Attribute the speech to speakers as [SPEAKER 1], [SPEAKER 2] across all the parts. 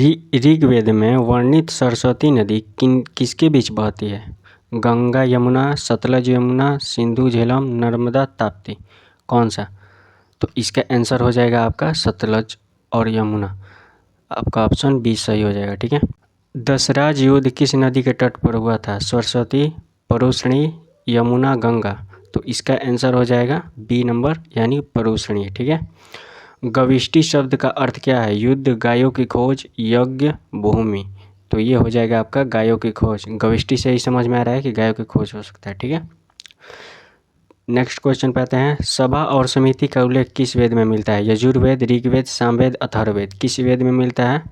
[SPEAKER 1] ऋग्वेद में वर्णित सरस्वती नदी किसके बीच बहती है? गंगा यमुना, सतलज यमुना, सिंधु झेलम, नर्मदा ताप्ती। कौन सा? तो इसका आंसर हो जाएगा आपका सतलज और यमुना। आपका ऑप्शन बी सही हो जाएगा। ठीक है। दशराज युद्ध किस नदी के तट पर हुआ था? सरस्वती, परुष्णी, यमुना, गंगा। तो इसका आंसर हो जाएगा बी नंबर यानी परुष्णी। ठीक है। गविष्टि शब्द का अर्थ क्या है? युद्ध, गायों की खोज, यज्ञ, भूमि। तो ये हो जाएगा आपका गायों की खोज। गविष्टि से ही समझ में आ रहा है कि गायों की खोज हो सकता है। ठीक है। नेक्स्ट क्वेश्चन पे आते हैं। सभा और समिति का उल्लेख किस वेद में मिलता है? यजुर्वेद, ऋग्वेद, सामवेद, अथर्ववेद। किस वेद में मिलता है?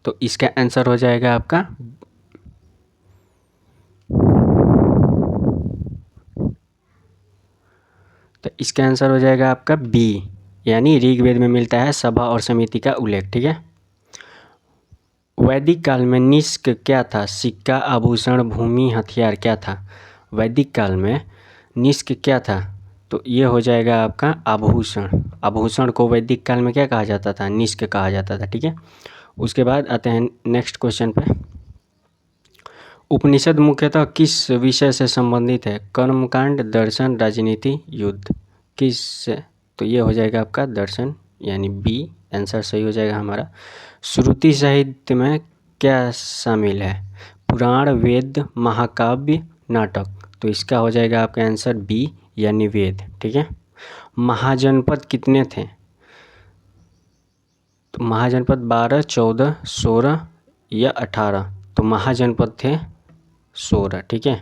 [SPEAKER 1] तो इसका आंसर हो जाएगा आपका बी यानी ऋग्वेद में मिलता है सभा और समिति का उल्लेख। ठीक है। वैदिक काल में निष्क क्या था? सिक्का, आभूषण, भूमि, हथियार। क्या था वैदिक काल में? निष्क क्या था? तो ये हो जाएगा आपका आभूषण। आभूषण को वैदिक काल में क्या कहा जाता था? निष्क कहा जाता था। ठीक है। उसके बाद आते हैं नेक्स्ट क्वेश्चन पे। उपनिषद मुख्यतः किस विषय से संबंधित है? कर्मकांड, दर्शन, राजनीति, युद्ध। किस से? तो ये हो जाएगा आपका दर्शन यानी बी आंसर सही हो जाएगा हमारा। श्रुति साहित्य में क्या शामिल है? पुराण, वेद, महाकाव्य, नाटक। तो इसका हो जाएगा आपका आंसर बी यानी वेद। ठीक है। महाजनपद कितने थे? तो महाजनपद 12, 14, 16 या 18। तो महाजनपद थे 16। ठीक है।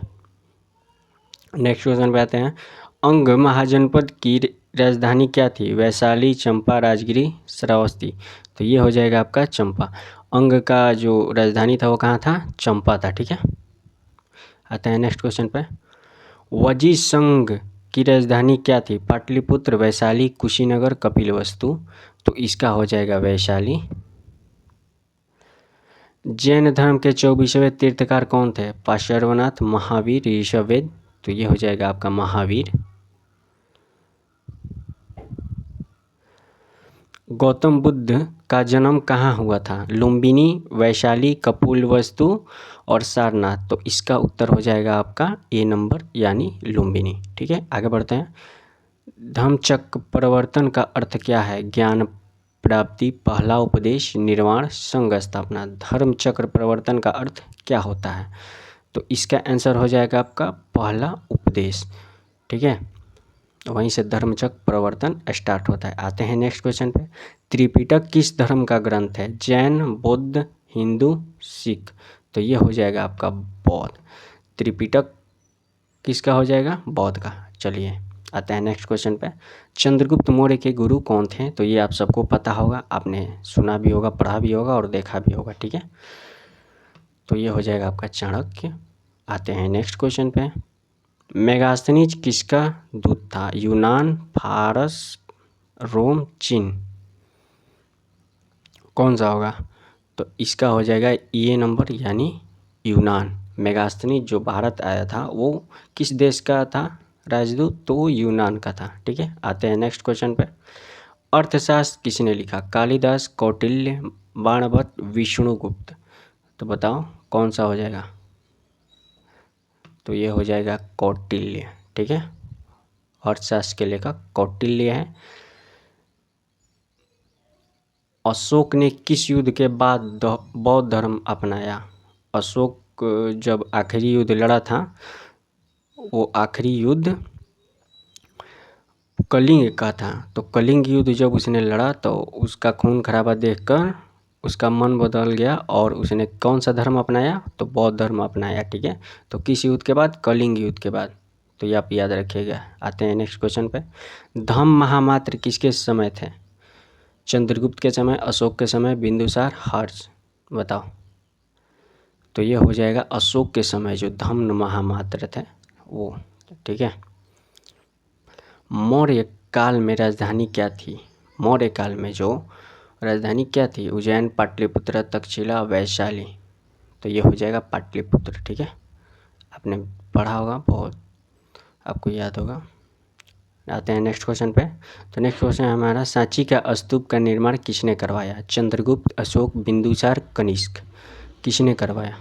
[SPEAKER 1] नेक्स्ट क्वेश्चन पे आते हैं। अंग महाजनपद की राजधानी क्या थी? वैशाली, चंपा, राजगिरी, श्रावस्ती। तो ये हो जाएगा आपका चंपा। अंग का जो राजधानी था वो कहाँ था? चंपा था। ठीक है। आते हैं नेक्स्ट क्वेश्चन पे। वजी संघ की राजधानी क्या थी? पाटलिपुत्र, वैशाली, कुशीनगर, कपिलवस्तु। तो इसका हो जाएगा वैशाली। जैन धर्म के 24वें तीर्थकार कौन थे? पार्श्वनाथ, महावीर, ऋषभवेद। तो ये हो जाएगा आपका महावीर। गौतम बुद्ध का जन्म कहाँ हुआ था? लुम्बिनी, वैशाली, कपिलवस्तु और सारनाथ। तो इसका उत्तर हो जाएगा आपका ए नंबर यानी लुम्बिनी। ठीक है। आगे बढ़ते हैं। धम्मचक्र प्रवर्तन का अर्थ क्या है? ज्ञान प्राप्ति, पहला उपदेश, निर्वाण, संघ स्थापना। धर्मचक्र प्रवर्तन का अर्थ क्या होता है? तो इसका आंसर हो जाएगा आपका पहला उपदेश। ठीक है। वहीं से धर्मचक्र प्रवर्तन स्टार्ट होता है। आते हैं नेक्स्ट क्वेश्चन पे। त्रिपिटक किस धर्म का ग्रंथ है? जैन, बौद्ध, हिंदू, सिख। तो ये हो जाएगा आपका बौद्ध। त्रिपिटक किसका हो जाएगा? बौद्ध का। चलिए आते हैं नेक्स्ट क्वेश्चन पे। चंद्रगुप्त मौर्य के गुरु कौन थे? तो ये आप सबको पता होगा, आपने सुना भी होगा, पढ़ा भी होगा और देखा भी होगा। ठीक है। तो ये हो जाएगा आपका चाणक्य। आते हैं नेक्स्ट क्वेश्चन पे। मेगास्थनीज किसका दूत था? यूनान, फारस, रोम, चीन। कौन सा होगा? तो इसका हो जाएगा ये नंबर यानी यूनान। मेगास्थनीज जो भारत आया था वो किस देश का था राजदूत? तो वो यूनान का था। ठीक है। आते हैं नेक्स्ट क्वेश्चन पे। अर्थशास्त्र किसने लिखा? कालिदास, कौटिल्य, बाणभट्ट, विष्णुगुप्त। तो बताओ कौन सा हो जाएगा? तो ये हो जाएगा कौटिल्य। ठीक है। अर्थशास्त्र के लेखक कौटिल्य है। अशोक ने किस युद्ध के बाद बौद्ध धर्म अपनाया? अशोक जब आखिरी युद्ध लड़ा था वो आखिरी युद्ध कलिंग का था। तो कलिंग युद्ध जब उसने लड़ा तो उसका खून खराबा देखकर उसका मन बदल गया और उसने कौन सा धर्म अपनाया? तो बौद्ध धर्म अपनाया। ठीक है। तो किस युद्ध के बाद? कलिंग युद्ध के बाद। तो ये आप याद रखिएगा। आते हैं नेक्स्ट क्वेश्चन पे। धम्म महामात्र किसके समय थे? चंद्रगुप्त के समय, अशोक के समय, बिंदुसार, हर्ष। बताओ। तो ये हो जाएगा अशोक के समय जो धम्म महामात्र थे वो। ठीक है। मौर्य काल में राजधानी क्या थी? मौर्य काल में जो राजधानी क्या थी? उज्जैन, पाटलिपुत्र, तक्षशिला, वैशाली। तो ये हो जाएगा पाटलिपुत्र। ठीक है। आपने पढ़ा होगा, बहुत आपको याद होगा। आते हैं नेक्स्ट क्वेश्चन पे। तो नेक्स्ट क्वेश्चन है हमारा, सांची का स्तूप का निर्माण किसने करवाया? चंद्रगुप्त, अशोक, बिंदुसार, कनिष्क। किसने करवाया?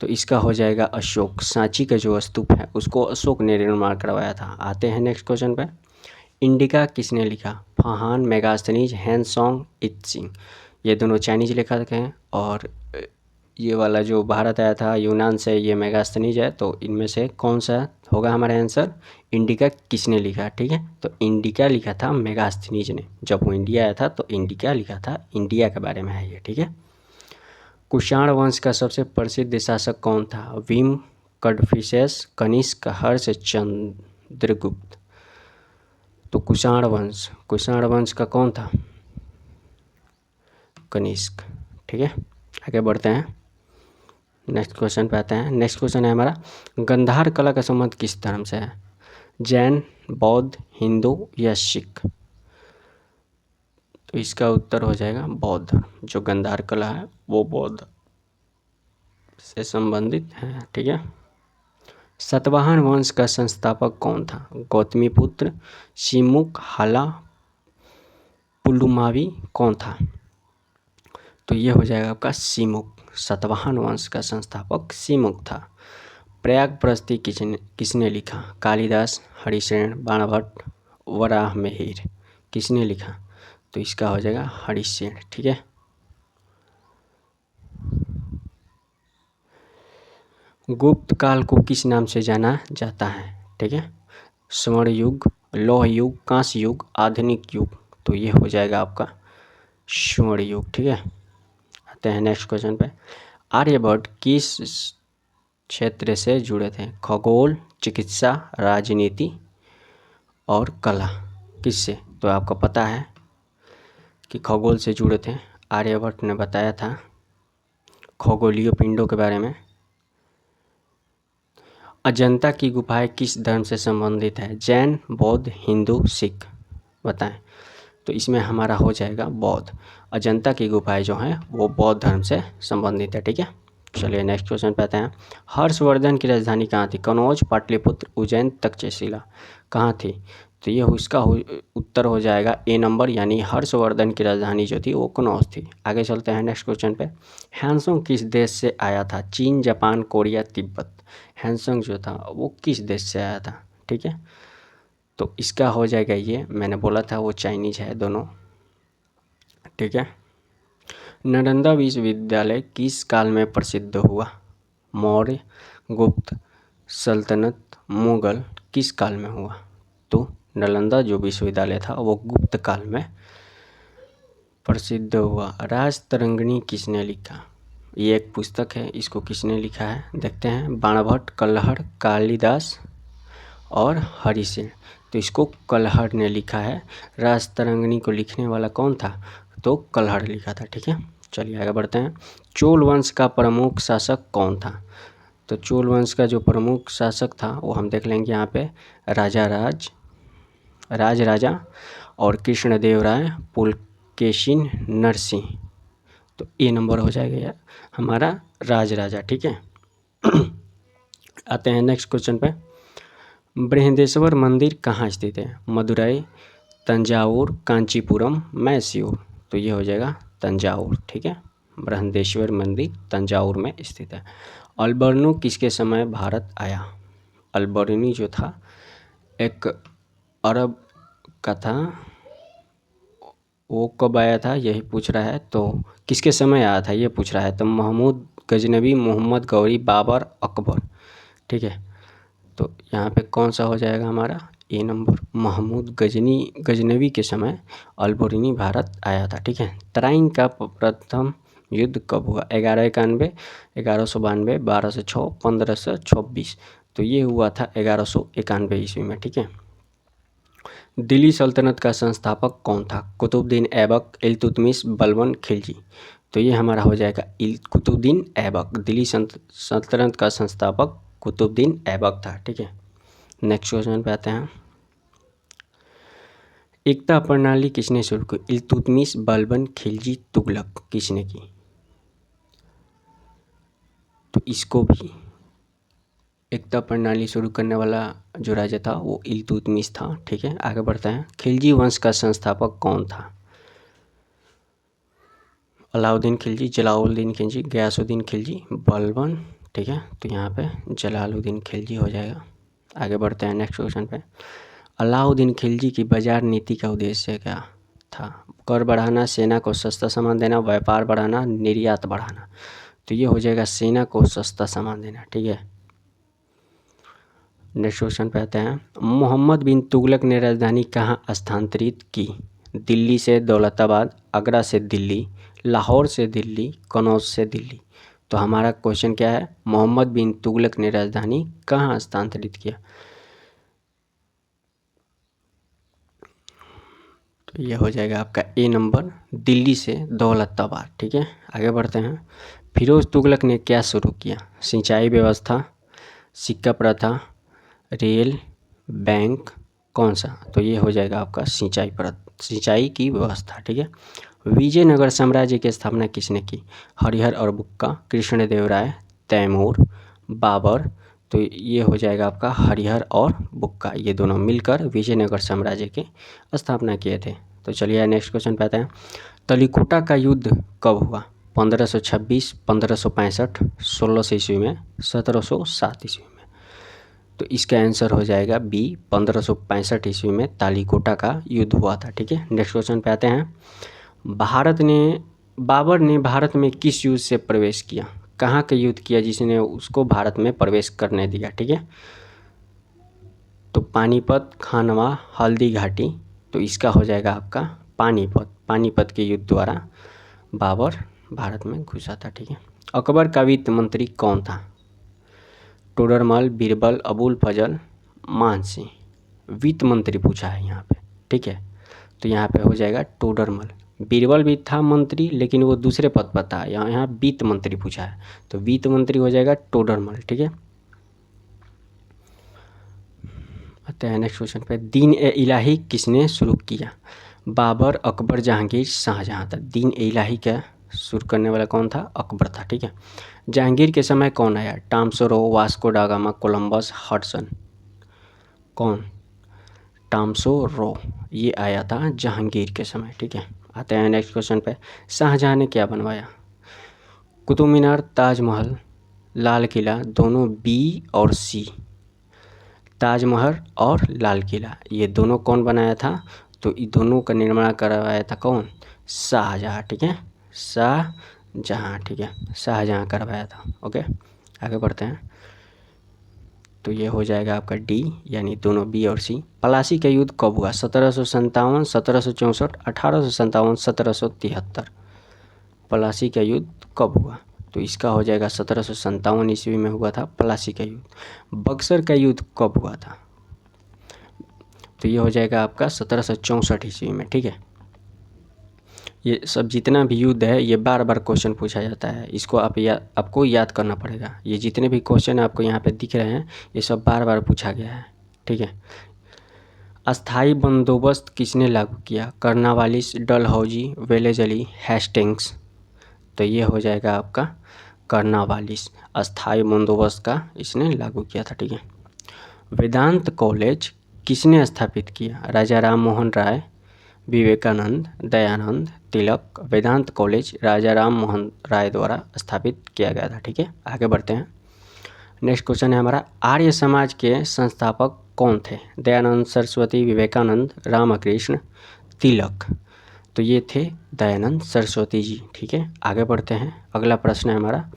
[SPEAKER 1] तो इसका हो जाएगा अशोक। सांची का जो स्तूप है उसको अशोक ने निर्माण करवाया था। आते हैं नेक्स्ट क्वेश्चन पे। इंडिका किसने लिखा? फाहान, मेगास्थनीज, हैंसोंग, इत्सिंग। ये दोनों चाइनीज लेखक हैं और ये वाला जो भारत आया था यूनान से, ये मेगास्थनीज है। तो इनमें से कौन सा होगा हमारा आंसर? इंडिका किसने लिखा? ठीक है, तो इंडिका लिखा था मेगास्थनीज ने। जब वो इंडिया आया था तो इंडिका लिखा था, इंडिया के बारे में है ये। ठीक है। कुषाण वंश का सबसे प्रसिद्ध शासक कौन था? भीम, कड़फिसेस, कनिष्क, हर्ष, चंद्रगुप्त। तो कुषाण वंश का कौन था? कनिष्क। ठीक है, आगे बढ़ते हैं, नेक्स्ट क्वेश्चन पे आते हैं। नेक्स्ट क्वेश्चन है हमारा, गांधार कला का संबंध किस धर्म से है? जैन, बौद्ध, हिंदू या सिख? तो इसका उत्तर हो जाएगा बौद्ध। जो गांधार कला है वो बौद्ध से संबंधित है। ठीक है। सातवाहन वंश का संस्थापक कौन था? गौतमीपुत्र, सिमुक, हाला, पुलुमावी। कौन था? तो ये हो जाएगा आपका सिमुक। सातवाहन वंश का संस्थापक सिमुक था। प्रयाग प्रस्ती किसने लिखा? कालिदास, हरिशेन, बाणभट्ट, वराहमिहिर। किसने लिखा? तो इसका हो जाएगा हरिशेन। ठीक है। गुप्त काल को किस नाम से जाना जाता है? ठीक है, स्वर्ण युग, लौह युग, कांस्य युग, आधुनिक युग। तो ये हो जाएगा आपका स्वर्ण युग। ठीक है। आते हैं नेक्स्ट क्वेश्चन पे। आर्यभट्ट किस क्षेत्र से जुड़े थे? खगोल, चिकित्सा, राजनीति और कला। किससे? तो आपको पता है कि खगोल से जुड़े थे। आर्यभट्ट ने बताया था खगोलीय पिंडों के बारे में। अजंता की गुफाएं किस धर्म से संबंधित है? जैन, बौद्ध, हिंदू, सिख। बताएं। तो इसमें हमारा हो जाएगा बौद्ध। अजंता की गुफाएं जो हैं वो बौद्ध धर्म से संबंधित है। ठीक है, चलिए नेक्स्ट क्वेश्चन पे आते हैं। हर्षवर्धन की राजधानी कहाँ थी? कनौज, पाटलिपुत्र, उज्जैन, तक्षशिला। कहाँ थी? तो ये उसका उत्तर हो जाएगा ए नंबर, यानी हर्षवर्धन की राजधानी जो थी वो कनौज थी। आगे चलते हैं नेक्स्ट क्वेश्चन पे। हैंसोंग किस देश से आया था? चीन, जापान, कोरिया, तिब्बत। हैंसोंग जो था वो किस देश से आया था? ठीक है, तो इसका हो जाएगा, ये मैंने बोला था वो चाइनीज है दोनों। ठीक है। नालंदा विश्वविद्यालय किस काल में प्रसिद्ध हुआ? मौर्य, गुप्त, सल्तनत, मुगल। किस काल में हुआ? तो नालंदा जो विश्वविद्यालय था वो गुप्त काल में प्रसिद्ध हुआ। राजतरंगिणी किसने लिखा? ये एक पुस्तक है, इसको किसने लिखा है देखते हैं। बाणभट्ट, कल्हड़, कालिदास और हरिसेन। तो इसको कल्हड़ ने लिखा है। राजतरंगिणी को लिखने वाला कौन था? तो कल्हड़ लिखा था। ठीक है, चलिए आगे बढ़ते हैं। चोल वंश का प्रमुख शासक कौन था? तो चोल वंश का जो प्रमुख शासक था वो हम देख लेंगे यहाँ पे। राजा और कृष्णदेवराय, पुलकेशिन, नरसिंह। तो ए नंबर हो जाएगा यार हमारा राजा। ठीक है। आते हैं नेक्स्ट क्वेश्चन पे। बृहदेश्वर मंदिर कहाँ स्थित है? मदुरई, तंजावुर, कांचीपुरम, मैसूर। तो ये हो जाएगा तंजावुर। ठीक है, बृहदेश्वर मंदिर तंजावुर में स्थित है। अल्बर्नो किसके समय भारत आया? अल्बर्नी जो था एक अरब का था, वो कब आया था यही पूछ रहा है। तो किसके समय आया था ये पूछ रहा है। तो महमूद गजनवी, मोहम्मद गौरी, बाबर, अकबर। ठीक है, तो यहाँ पे कौन सा हो जाएगा हमारा ए नंबर। महमूद गजनवी के समय अल्बर्नी भारत आया था। ठीक है। तराइन का प्रथम युद्ध कब हुआ? 1191, 1192, 1206, 1526। तो ये हुआ था 1191 ईस्वी में। ठीक है। दिल्ली सल्तनत का संस्थापक कौन था? कुतुबुद्दीन ऐबक, इल्तुतमिश, बलबन, खिलजी। तो ये हमारा हो जाएगा कुतुबुद्दीन ऐबक। दिल्ली सल्तनत का संस्थापक कुतुबुद्दीन ऐबक था। ठीक है, नेक्स्ट क्वेश्चन पे आते हैं। एकता प्रणाली किसने शुरू की? इल्तुतमिश, बलबन, खिलजी, तुगलक। किसने की? तो इसको भी एकता प्रणाली शुरू करने वाला जो राजा था वो इल्तुतमिश था। ठीक है, आगे बढ़ते हैं। खिलजी वंश का संस्थापक कौन था? अलाउद्दीन खिलजी, जलालुद्दीन खिलजी, गयासुद्दीन खिलजी, बलबन। ठीक है, तो यहाँ पे जलालुद्दीन खिलजी हो जाएगा। आगे बढ़ते हैं नेक्स्ट क्वेश्चन पे। अलाउद्दीन खिलजी की बाजार नीति का उद्देश्य क्या था? कर बढ़ाना, सेना को सस्ता सामान देना, व्यापार बढ़ाना, निर्यात बढ़ाना। तो ये हो जाएगा सेना को सस्ता सामान देना। ठीक है, नेक्स्ट क्वेश्चन पे आते हैं। मोहम्मद बिन तुगलक ने राजधानी कहाँ स्थानांतरित की? दिल्ली से दौलताबाद, आगरा से दिल्ली, लाहौर से दिल्ली, कनौज से दिल्ली। तो हमारा क्वेश्चन क्या है? मोहम्मद बिन तुगलक ने राजधानी कहाँ स्थानांतरित किया? तो ये हो जाएगा आपका ए नंबर, दिल्ली से दौलताबाद। ठीक है, आगे बढ़ते हैं। फिरोज तुगलक ने क्या शुरू किया? सिंचाई व्यवस्था, सिक्का प्रथा, रेल, बैंक, कौन सा? तो ये हो जाएगा आपका सिंचाई की व्यवस्था। ठीक है। विजयनगर साम्राज्य की स्थापना किसने की? हरिहर और बुक्का, कृष्णदेवराय, तैमूर, बाबर। तो ये हो जाएगा आपका हरिहर और बुक्का, ये दोनों मिलकर विजयनगर साम्राज्य की स्थापना किए थे। तो चलिए नेक्स्ट क्वेश्चन पे आते हैं। तलिकोटा का युद्ध कब हुआ? 1526, 1565, 1600 ईस्वी में, 1707 ईस्वी में। तो इसका आंसर हो जाएगा बी, 1565 ईस्वी में तालीकोटा का युद्ध हुआ था। ठीक है, नेक्स्ट क्वेश्चन पे आते हैं। बाबर ने भारत में किस युद्ध से प्रवेश किया? कहाँ का युद्ध किया जिसने उसको भारत में प्रवेश करने दिया? ठीक है, तो पानीपत, खानवा, हल्दी घाटी। तो इसका हो जाएगा आपका पानीपत के युद्ध द्वारा बाबर भारत में घुसा था। ठीक है, अकबर का वित्त मंत्री कौन था? टोडरमल, बीरबल, अबुल फजल, मानसिंह। वित्त मंत्री पूछा है यहाँ पे। ठीक है, तो यहाँ पे हो जाएगा टोडरमल। बीरबल भी था मंत्री लेकिन वो दूसरे पद पर था, यहाँ वित्त मंत्री पूछा है तो वित्त मंत्री हो जाएगा टोडरमल। ठीक है, आते हैं नेक्स्ट क्वेश्चन पे। दीन ए इलाही किसने शुरू किया? बाबर, अकबर, जहांगीर, शाहजहां था। दीन ए इलाही का शुरू करने वाला कौन था? अकबर था। ठीक है, जहांगीर के समय कौन आया? टामसोरो, वास्को डा गामा, कोलंबस, हडसन। कौन? टामसोरो, ये आया था जहांगीर के समय। ठीक है, आते हैं नेक्स्ट क्वेश्चन पे। शाहजहां ने क्या बनवाया? कुतुब मीनार, ताजमहल, लाल किला, दोनों बी और सी। ताजमहल और लाल किला ये दोनों कौन बनाया था? तो ये दोनों का निर्माण करवाया था कौन? शाहजहां। ठीक है, शाहजहां। ठीक है, शाहजहां करवाया था। ओके, आगे बढ़ते हैं। तो ये हो जाएगा आपका डी, यानी दोनों बी और सी। प्लासी का युद्ध कब हुआ? 1757, 1764, 1857, 1773। प्लासी का युद्ध कब हुआ? तो इसका हो जाएगा 1757 ईस्वी में हुआ था प्लासी का युद्ध। बक्सर का युद्ध कब हुआ था? तो ये हो जाएगा आपका 1764 ईस्वी में। ठीक है, ये सब जितना भी युद्ध है ये बार बार क्वेश्चन पूछा जाता है, इसको आपको याद करना पड़ेगा। ये जितने भी क्वेश्चन आपको यहाँ पे दिख रहे हैं ये सब बार बार पूछा गया है। ठीक है, अस्थाई बंदोबस्त किसने लागू किया? Cornwallis, Dalhousie, Wellesley, Hastings. तो ये हो जाएगा आपका कर्नवालिस, अस्थाई बंदोबस्त का इसने लागू किया था। ठीक है, वेदांत कॉलेज किसने स्थापित किया? राजा राम मोहन राय, विवेकानंद, दयानंद, तिलक। वेदांत कॉलेज राजा राम मोहन राय द्वारा स्थापित किया गया था। ठीक है, आगे बढ़ते हैं। नेक्स्ट क्वेश्चन है हमारा, आर्य समाज के संस्थापक कौन थे? दयानंद सरस्वती, विवेकानंद, रामकृष्ण, तिलक। तो ये थे दयानंद सरस्वती जी। ठीक है, आगे बढ़ते हैं। अगला प्रश्न है हमारा,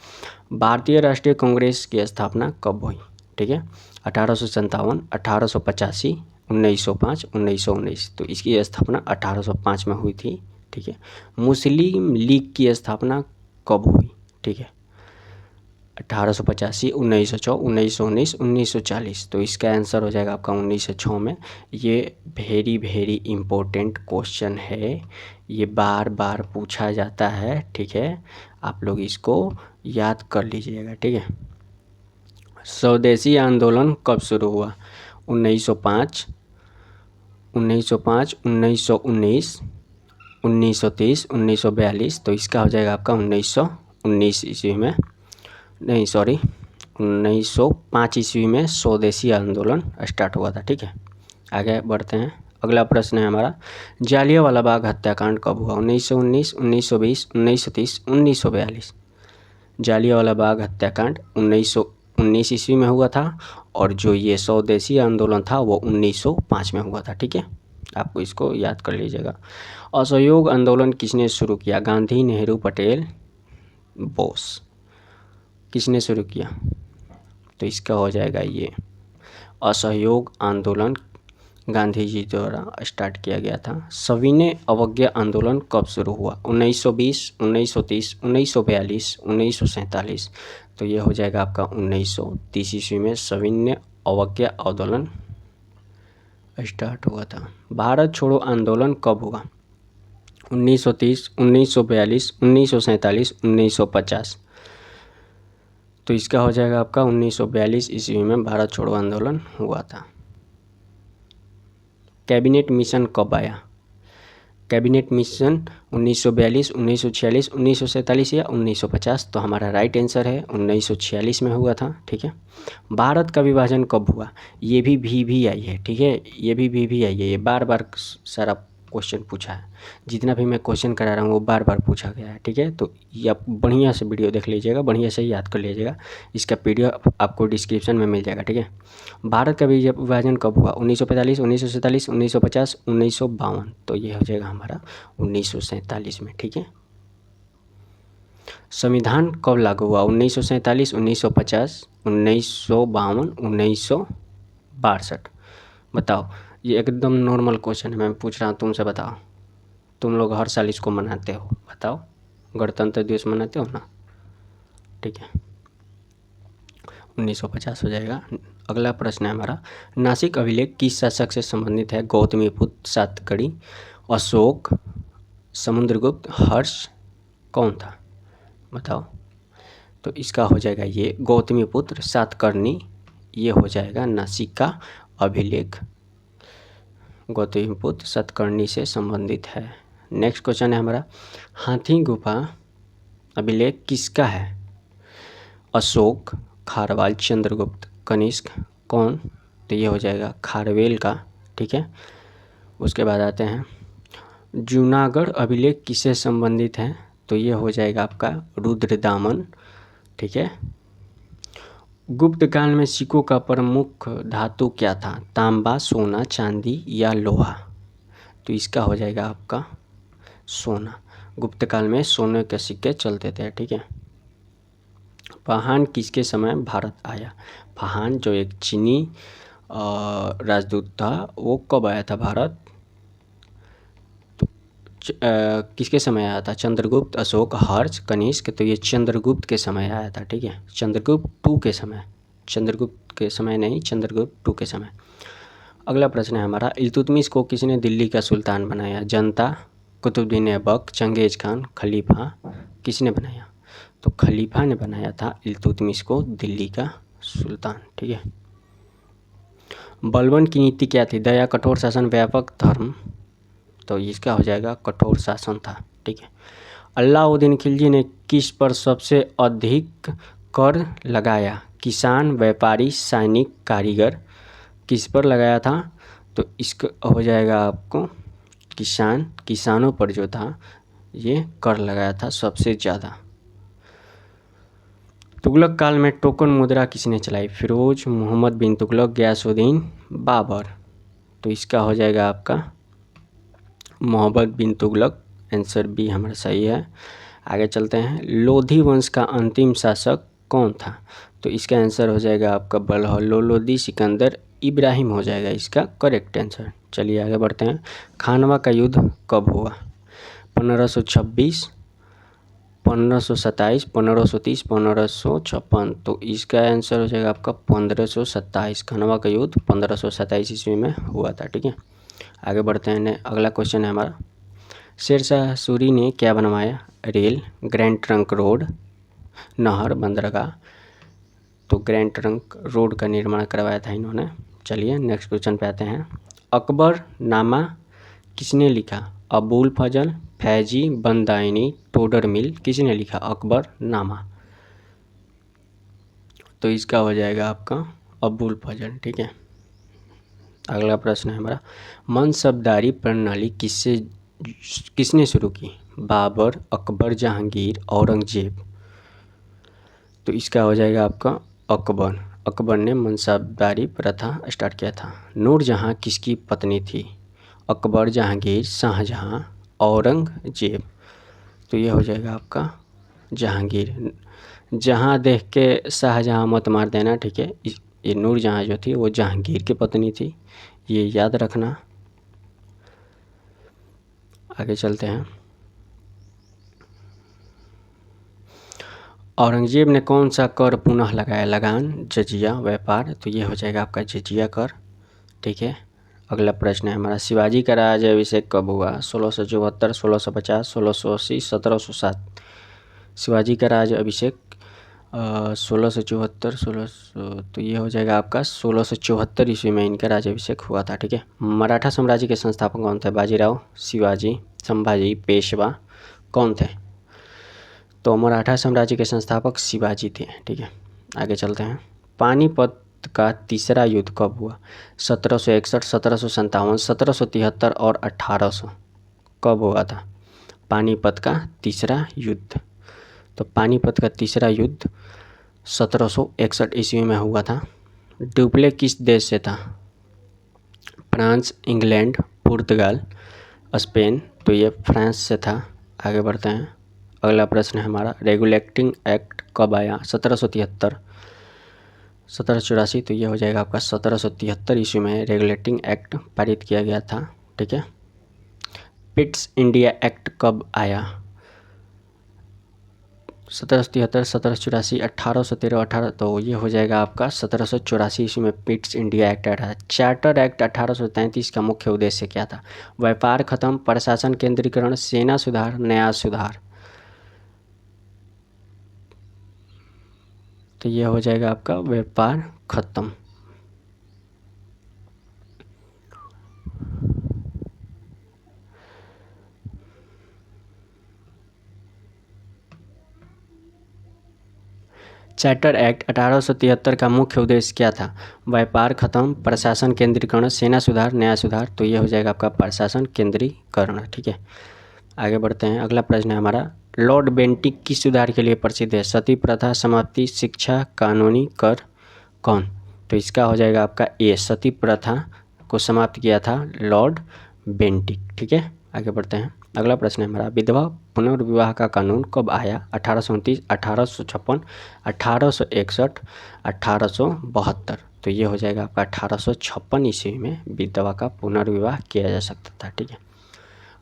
[SPEAKER 1] भारतीय राष्ट्रीय कांग्रेस की स्थापना कब हुई? ठीक है, 1857, 1885, 1905, 1919। तो इसकी स्थापना 1805 में हुई थी। ठीक है, मुस्लिम लीग की स्थापना कब हुई? ठीक है, 1885, 1904, 1919, 1940। तो इसका आंसर हो जाएगा आपका 1906 में। ये वेरी इम्पोर्टेंट क्वेश्चन है, ये बार बार पूछा जाता है। ठीक है, आप लोग इसको याद कर लीजिएगा। ठीक है, स्वदेशी आंदोलन कब शुरू हुआ? 1905, 1905, 1919, 1930, 1942। तो इसका हो जाएगा आपका 1919 ईस्वी में, नहीं सॉरी 1905 ईस्वी में स्वदेशी आंदोलन स्टार्ट हुआ था। ठीक है, आगे बढ़ते हैं। अगला प्रश्न है हमारा, जालियांवाला बाग हत्याकांड कब हुआ? 1919, 1920, 1930, 1942। जालियांवाला बाग हत्याकांड 1919 ईस्वी में हुआ था और जो ये स्वदेशी आंदोलन था वो 1905 में हुआ था। ठीक है, आपको इसको याद कर लीजिएगा। असहयोग आंदोलन किसने शुरू किया? गांधी, नेहरू, पटेल, बोस। किसने शुरू किया? तो इसका हो जाएगा ये असहयोग आंदोलन गांधी जी द्वारा स्टार्ट किया गया था। सविनय अवज्ञा आंदोलन कब शुरू हुआ? 1920, 1930, 1942, 1947। तो ये हो जाएगा आपका 1930 ईस्वी में सविनय अवज्ञा आंदोलन स्टार्ट हुआ था। भारत छोड़ो आंदोलन कब हुआ? 1930, 1942, 1947, 1950। तो इसका हो जाएगा आपका 1942 ईस्वी में भारत छोड़ो आंदोलन हुआ था। कैबिनेट मिशन कब आया? कैबिनेट मिशन 1942, 1946, 1947 या 1950। तो हमारा राइट आंसर है 1946 में हुआ था। ठीक है, भारत का विभाजन कब हुआ? ये भी आई है। ठीक है, ये भी आई है। ये बार बार सारा क्वेश्चन पूछा है, जितना भी मैं क्वेश्चन करा रहा हूँ वो बार बार पूछा गया है। ठीक है, तो ये आप बढ़िया से वीडियो देख लीजिएगा, बढ़िया से याद कर लीजिएगा। इसका पीडीएफ आपको डिस्क्रिप्शन में मिल जाएगा। ठीक है, भारत का विभाजन कब हुआ? 1945, 1947, 1950, 1952। तो ये हो जाएगा हमारा 1947 में। ठीक है, संविधान कब लागू हुआ? 1947, 1950, 1952, 1962। बताओ, ये एकदम नॉर्मल क्वेश्चन है, मैं पूछ रहा हूँ तुमसे। बताओ, तुम लोग हर साल इसको मनाते हो, बताओ, गणतंत्र दिवस मनाते हो ना? ठीक है, 1950 हो जाएगा। अगला प्रश्न है हमारा, नासिक अभिलेख किस शासक से संबंधित है? गौतमीपुत्र, सातकर्णी, अशोक, समुद्रगुप्त, हर्ष, कौन था? बताओ। तो इसका हो जाएगा ये गौतमीपुत्र सातकर्णी, ये हो जाएगा नासिक का अभिलेख। गौतमीपुत्र सातकर्णी से संबंधित है। नेक्स्ट क्वेश्चन है हमारा, हाथी गुफा अभिलेख किसका है? अशोक, खारवाल, चंद्रगुप्त, कनिष्क, कौन? तो ये हो जाएगा खारवेल का। ठीक है, उसके बाद आते हैं, जूनागढ़ अभिलेख किससे संबंधित है? तो ये हो जाएगा आपका रुद्रदामन। ठीक है, गुप्त काल में सिक्कों का प्रमुख धातु क्या था? तांबा, सोना, चांदी या लोहा? तो इसका हो जाएगा आपका सोना। गुप्त काल में सोने के सिक्के चलते थे। ठीक है, फाहान किसके समय भारत आया? फाहान जो एक चीनी राजदूत था, वो कब आया था भारत? किसके समय आया था? चंद्रगुप्त, अशोक, हर्ष, कनिष्क। तो ये चंद्रगुप्त के समय आया था। ठीक है, चंद्रगुप्त टू के समय, चंद्रगुप्त के समय नहीं, चंद्रगुप्त टू के समय। अगला प्रश्न है हमारा, इल्तुतमिश को किसने दिल्ली का सुल्तान बनाया? जनता, कुतुबुद्दीन ऐबक, चंगेज खान, खलीफा? किसने बनाया? तो खलीफा ने बनाया था इल्तुतमिश को दिल्ली का सुल्तान। ठीक है, बलबन की नीति क्या थी? दया, कठोर शासन, व्यापक धर्म? तो इसका हो जाएगा कठोर शासन था। ठीक है, अलाउद्दीन खिलजी ने किस पर सबसे अधिक कर लगाया? किसान, व्यापारी, सैनिक, कारीगर? किस पर लगाया था? तो इसका हो जाएगा आपको किसानों पर जो था ये कर लगाया था सबसे ज़्यादा। तुगलक काल में टोकन मुद्रा किसने चलाई? फिरोज, मोहम्मद बिन तुगलक, गयासुद्दीन, बाबर? तो इसका हो जाएगा आपका मोहम्मद बिन तुगलक। आंसर बी हमारा सही है। आगे चलते हैं, लोधी वंश का अंतिम शासक कौन था? तो इसका आंसर हो जाएगा आपका बलहौल लोदी सिकंदर इब्राहिम हो जाएगा इसका करेक्ट आंसर। चलिए आगे बढ़ते हैं, खानवा का युद्ध कब हुआ? 1526, 1527, 1530, 1556। तो इसका आंसर हो जाएगा आपका 1527। खानवा का युद्ध 1527 ईस्वी में हुआ था। ठीक है, आगे बढ़ते हैं। अगला क्वेश्चन है हमारा, शेरशाह सूरी ने क्या बनवाया? रेल, ग्रैंड ट्रंक रोड, नहर, बंदरगाह? तो ग्रैंड ट्रंक रोड का निर्माण करवाया था इन्होंने। चलिए नेक्स्ट क्वेश्चन पे आते हैं, अकबर नामा किसने लिखा? अबुल फजल, फैजी, बंदायनी, टोडर मिल? किसने लिखा अकबर नामा? तो इसका हो जाएगा आपका अबुल फजल। ठीक है, अगला प्रश्न है हमारा, मनसबदारी प्रणाली किसने शुरू की? बाबर, अकबर, जहांगीर, औरंगजेब। तो इसका हो जाएगा आपका अकबर। अकबर ने मनसबदारी प्रथा स्टार्ट किया था। नूरजहां किसकी पत्नी थी? अकबर, जहांगीर, शाहजहां, औरंगजेब। तो ये हो जाएगा आपका जहांगीर। जहां देख के शाहजहां मत मार देना, ठीक है। ये नूरजहां जो थी वो जहांगीर की पत्नी थी, ये याद रखना। आगे चलते हैं। औरंगजेब ने कौन सा कर पुनः लगाया? लगान, जजिया, व्यापार। तो ये हो जाएगा आपका जजिया कर। ठीक है, अगला प्रश्न है हमारा, शिवाजी का राज्याभिषेक कब हुआ? 1674, 1650, 1680, 1707। शिवाजी का राज्याभिषेक 1674, 1600, तो ये हो जाएगा आपका 1674 ईस्वी में इनका राज्याभिषेक हुआ था। ठीक है, मराठा साम्राज्य के संस्थापक कौन थे? बाजीराव, शिवाजी, संभाजी, पेशवा, कौन थे? तो मराठा साम्राज्य के संस्थापक शिवाजी थे। ठीक है, आगे चलते हैं। पानीपत का तीसरा युद्ध कब हुआ? 1761, 1757, 1773 और 1800। कब हुआ था पानीपत का तीसरा युद्ध? तो पानीपत का तीसरा युद्ध 1761 ईस्वी में हुआ था। डुप्ले किस देश से था? फ्रांस, इंग्लैंड, पुर्तगाल, स्पेन। तो ये फ्रांस से था। आगे बढ़ते हैं। अगला प्रश्न है हमारा, रेगुलेटिंग एक्ट कब आया? 1773, 1784। तो ये हो जाएगा आपका 1773 ईस्वी में रेगुलेटिंग एक्ट पारित किया गया था। ठीक है, पिट्स इंडिया एक्ट कब आया? 1773, 1784, 1813, 18। तो ये हो जाएगा आपका 1784 ईस्वी में पिट्स इंडिया एक्ट आया था। चार्टर एक्ट 1833 का मुख्य उद्देश्य क्या था? व्यापार खत्म, प्रशासन केंद्रीकरण, सेना सुधार, न्याय सुधार। तो ये हो जाएगा आपका व्यापार खत्म। चार्टर एक्ट 1873 का मुख्य उद्देश्य क्या था? व्यापार खत्म, प्रशासन केंद्रीकरण, सेना सुधार, न्याय सुधार। तो ये हो जाएगा आपका प्रशासन केंद्रीकरण। ठीक है, आगे बढ़ते हैं। अगला प्रश्न है हमारा, लॉर्ड बेंटिक किस सुधार के लिए प्रसिद्ध है? सती प्रथा समाप्ति, शिक्षा, कानूनी कर, कौन? तो इसका हो जाएगा आपका ए, सती प्रथा को समाप्त किया था लॉर्ड बेंटिक। ठीक है, आगे बढ़ते हैं। अगला प्रश्न है हमारा, विधवा पुनर्विवाह का कानून कब आया? 1829, 1856, 1861, 1872। तो ये हो जाएगा आपका 1856 ईस्वी में विधवा का पुनर्विवाह किया जा सकता था। ठीक है,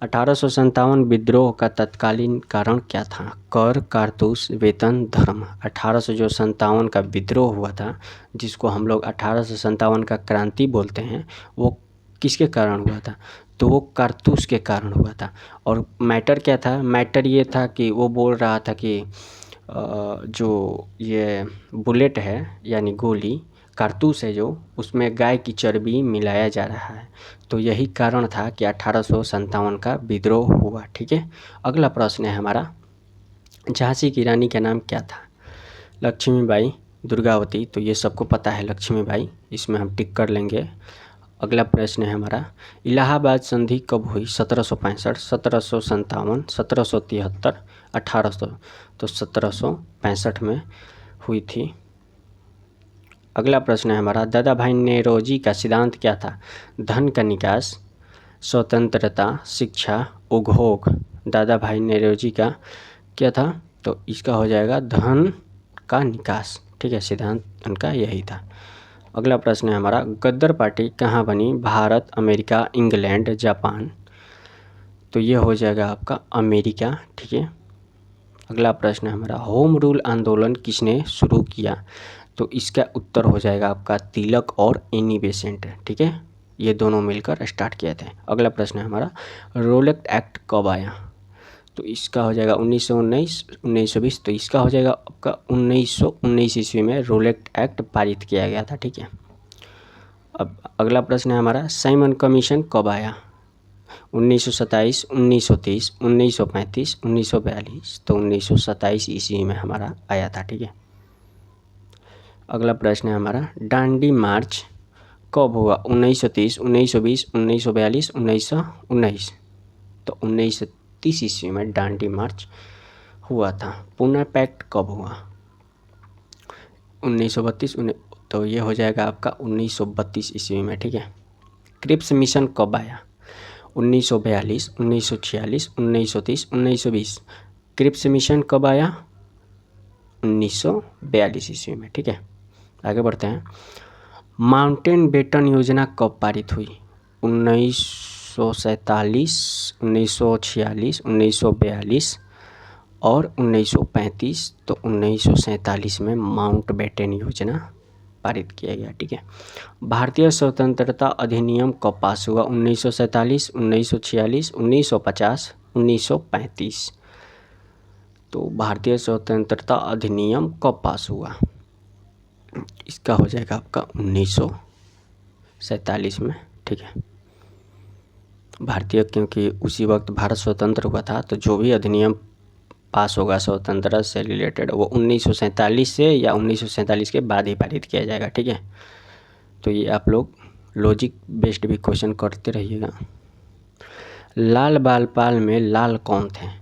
[SPEAKER 1] 1857 विद्रोह का तत्कालीन कारण क्या था? कर, कारतूस, वेतन, धर्म। 1857 का विद्रोह हुआ था, जिसको हम लोग 1857 का क्रांति बोलते हैं, वो किसके कारण हुआ था? तो वो कारतूस के कारण हुआ था। और मैटर क्या था? मैटर ये था कि वो बोल रहा था कि जो ये बुलेट है यानी गोली, कारतूस है जो, उसमें गाय की चर्बी मिलाया जा रहा है। तो यही कारण था कि 1857 का विद्रोह हुआ। ठीक है, अगला प्रश्न है हमारा, झांसी की रानी का नाम क्या था? लक्ष्मीबाई, दुर्गावती। तो ये सबको पता है लक्ष्मीबाई, इसमें हम टिक कर लेंगे। अगला प्रश्न है हमारा, इलाहाबाद संधि कब हुई? 1765, 1757, 1773, 1800। तो 1765 में हुई थी। अगला प्रश्न है हमारा, दादा भाई नेरोजी का सिद्धांत क्या था? धन का निकास, स्वतंत्रता, शिक्षा, उपभोग। दादा भाई नेरोजी का क्या था? तो इसका हो जाएगा धन का निकास। ठीक है, सिद्धांत उनका यही था। अगला प्रश्न है हमारा, गद्दर पार्टी कहाँ बनी? Bharat, America, England, Japan. तो ये हो जाएगा आपका अमेरिका। ठीक है, अगला प्रश्न है हमारा, होम रूल आंदोलन किसने शुरू किया? तो इसका उत्तर हो जाएगा आपका तिलक और एनी बेसेंट। ठीक है, ये दोनों मिलकर स्टार्ट किए थे। अगला प्रश्न है हमारा, रोलेट एक्ट कब आया? तो इसका हो जाएगा 1919, 1920। तो इसका हो जाएगा आपका 1919 ईस्वी में रोलेट एक्ट पारित किया गया था। ठीक है, अब अगला प्रश्न है हमारा, साइमन कमीशन कब आया? 1927, 1930, 1935, 1942। तो 1927 ईस्वी में हमारा आया था। ठीक है, अगला प्रश्न है हमारा, दांडी मार्च कब हुआ? 1930, 1920, 1942, 1919। तो 1930 ईस्वी में दांडी मार्च हुआ था। पुणे पैक्ट कब हुआ? 1932। तो ये हो जाएगा आपका 1932 ईस्वी में, ठीक है। क्रिप्स मिशन कब आया? 1942, 1946, 1930, 1920। क्रिप्स मिशन कब आया? 1942 ईस्वी में, ठीक है। आगे बढ़ते हैं। माउंटेन बेटन योजना कब पारित हुई? 1947, 1946, 1942 और 1935। तो 1947 में माउंट बेटन योजना पारित किया गया, ठीक है। भारतीय स्वतंत्रता अधिनियम कब पास हुआ? 1947, 1946, 1950, 1935। तो भारतीय स्वतंत्रता अधिनियम कब पास हुआ? इसका हो जाएगा आपका 1947 में, ठीक है। क्योंकि उसी वक्त भारत स्वतंत्र हुआ था, तो जो भी अधिनियम पास होगा स्वतंत्रता से रिलेटेड वो 1947 से या 1947 के बाद ही पारित किया जाएगा, ठीक है। तो ये आप लोग लॉजिक बेस्ड भी क्वेश्चन करते रहिएगा। लाल बाल पाल में लाल कौन थे?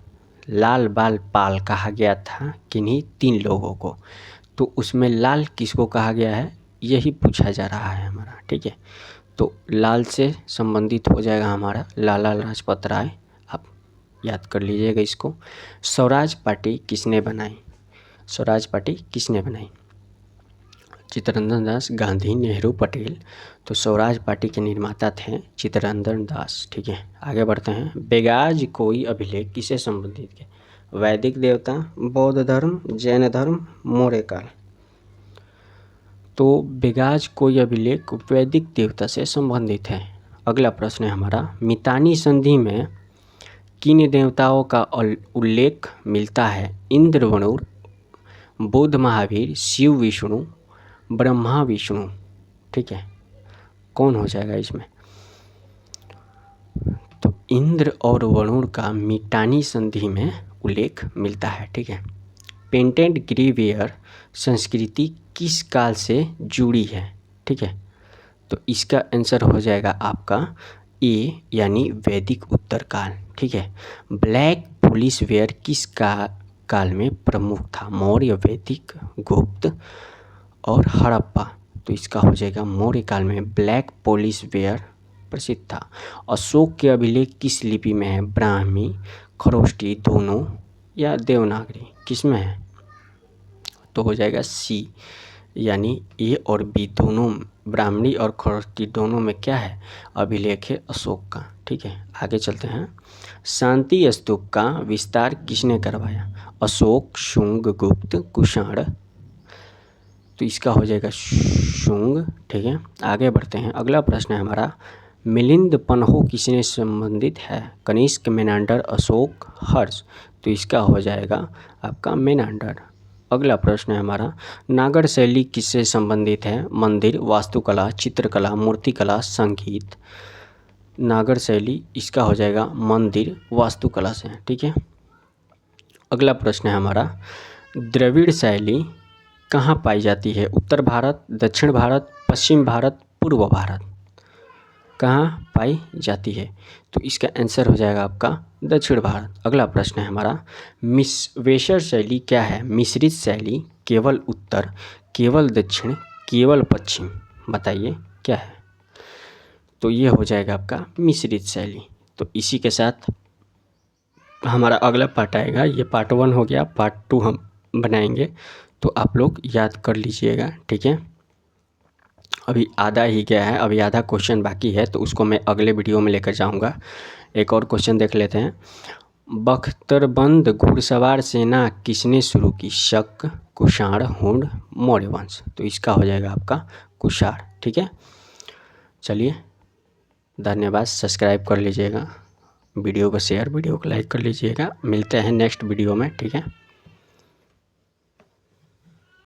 [SPEAKER 1] लाल बाल पाल कहा गया था किन्हीं 3 लोगों को, तो उसमें लाल किसको कहा गया है यही पूछा जा रहा है हमारा, ठीक है। तो लाल से संबंधित हो जाएगा हमारा लाला लाजपत राय, आप याद कर लीजिएगा इसको। स्वराज पार्टी किसने बनाई? स्वराज पार्टी किसने बनाई? चित्तरंजन दास, गांधी, नेहरू, पटेल। तो स्वराज पार्टी के निर्माता थे चित्तरंजन दास, ठीक है। आगे बढ़ते हैं। बेगाज कोई अभिलेख किसे संबंधित है? वैदिक देवता, बौद्ध धर्म, जैन धर्म, मौर्य काल। तो बेगाज कोई अभिलेख वैदिक देवता से संबंधित है। अगला प्रश्न है हमारा, मितानी संधि में किन देवताओं का उल्लेख मिलता है? इंद्र, वरुण, बुध, महावीर, शिव, विष्णु, ब्रह्मा, विष्णु, ठीक है। कौन हो जाएगा इसमें? तो इंद्र और वरुण का मितानी संधि में उल्लेख मिलता है, ठीक है। पेंटेड ग्रीवेयर संस्कृति किस काल से जुड़ी है? ठीक है, तो इसका आंसर हो जाएगा आपका ए यानी वैदिक उत्तर काल, ठीक है। ब्लैक पुलिस वेयर किस काल में प्रमुख था? मौर्य, वैदिक, गुप्त और हड़प्पा। तो इसका हो जाएगा मौर्य काल में ब्लैक पुलिस वेयर प्रसिद्ध था। अशोक के अभिलेख किस लिपि में है? ब्राह्मी, खरोष्टी, दोनों या देवनागरी, किस में है? तो हो जाएगा सी यानी ए और बी दोनों, ब्राह्मणी और खरोष्टी दोनों में क्या है? अभिलेख है अशोक का, ठीक है। आगे चलते हैं। शांति स्तूप का विस्तार किसने करवाया? अशोक, शुंग, गुप्त, कुषाण। तो इसका हो जाएगा शुंग, ठीक है। आगे बढ़ते हैं। अगला प्रश्न है हमारा, मिलिंद पन्हो किसने संबंधित है? कनिष्क, मेनांडर, अशोक, हर्ष। तो इसका हो जाएगा आपका मेनांडर। अगला प्रश्न है हमारा, नागर शैली किससे संबंधित है? मंदिर, वास्तुकला, चित्रकला, मूर्तिकला, संगीत। नागर शैली इसका हो जाएगा मंदिर, वास्तुकला से, ठीक है। अगला प्रश्न है हमारा, द्रविड़ शैली कहाँ पाई जाती है? उत्तर भारत, दक्षिण भारत, पश्चिम भारत, पूर्व भारत। कहाँ पाई जाती है? तो इसका आंसर हो जाएगा आपका दक्षिण भारत। अगला प्रश्न है हमारा, वेशर शैली क्या है? मिश्रित शैली, केवल उत्तर, केवल दक्षिण, केवल पश्चिम। बताइए क्या है? तो ये हो जाएगा आपका मिश्रित शैली। तो इसी के साथ हमारा अगला पार्ट आएगा। ये पार्ट 1 हो गया, पार्ट 2 हम बनाएंगे, तो आप लोग याद कर लीजिएगा, ठीक है। अभी आधा ही गया है, अभी आधा क्वेश्चन बाकी है, तो उसको मैं अगले वीडियो में लेकर जाऊंगा। एक और क्वेश्चन देख लेते हैं। बख्तरबंद घुड़सवार सेना किसने शुरू की? शक, कुषाण, हुण, मौर्य वंश। तो इसका हो जाएगा आपका कुषाण, ठीक है। चलिए, धन्यवाद। सब्सक्राइब कर लीजिएगा, वीडियो को शेयर, वीडियो को लाइक कर लीजिएगा। मिलते हैं नेक्स्ट वीडियो में, ठीक है।